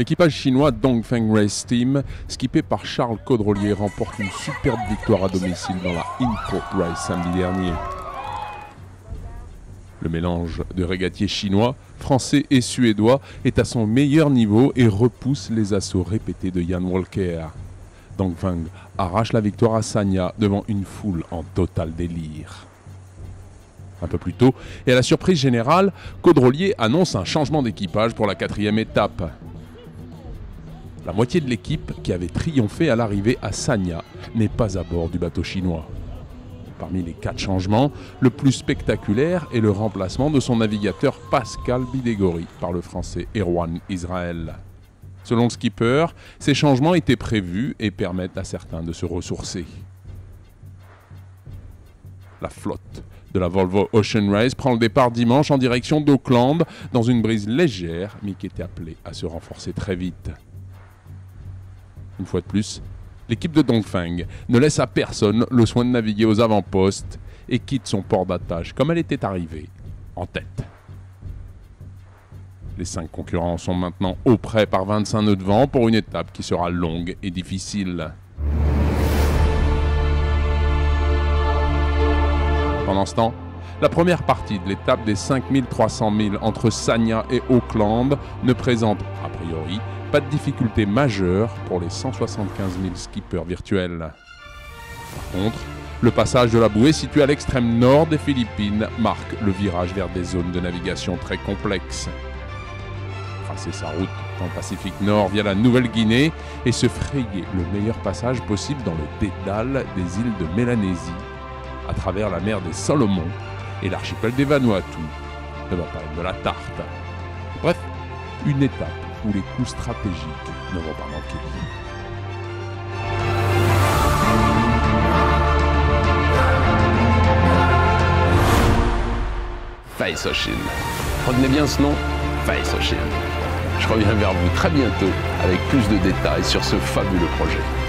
L'équipage chinois Dongfeng Race Team, skippé par Charles Caudrelier, remporte une superbe victoire à domicile dans la Import Race samedi dernier. Le mélange de régatiers chinois, français et suédois est à son meilleur niveau et repousse les assauts répétés de Jan Walker. Dongfeng arrache la victoire à Sanya devant une foule en total délire. Un peu plus tôt, et à la surprise générale, Caudrelier annonce un changement d'équipage pour la 4e étape. La moitié de l'équipe qui avait triomphé à l'arrivée à Sanya n'est pas à bord du bateau chinois. Parmi les 4 changements, le plus spectaculaire est le remplacement de son navigateur Pascal Bidégory par le français Erwan Israël. Selon le skipper, ces changements étaient prévus et permettent à certains de se ressourcer. La flotte de la Volvo Ocean Race prend le départ dimanche en direction d'Auckland dans une brise légère mais qui était appelée à se renforcer très vite. Une fois de plus, l'équipe de Dongfeng ne laisse à personne le soin de naviguer aux avant-postes et quitte son port d'attache comme elle était arrivée, en tête. Les 5 concurrents sont maintenant au près par 25 nœuds de vent pour une étape qui sera longue et difficile. Pendant ce temps, la première partie de l'étape des 5300 milles entre Sanya et Auckland ne présente, a priori, pas de difficulté majeure pour les 175 000 skippers virtuels. Par contre, le passage de la bouée situé à l'extrême nord des Philippines marque le virage vers des zones de navigation très complexes. Tracer sa route dans le Pacifique Nord via la Nouvelle-Guinée et se frayer le meilleur passage possible dans le dédale des îles de Mélanésie, à travers la mer des Salomon et l'archipel des Vanuatu, ne va pas être de la tarte. Bref, une étape où les coups stratégiques ne vont pas manquer. Face Ocean. Retenez bien ce nom, Face Ocean. Je reviens vers vous très bientôt avec plus de détails sur ce fabuleux projet.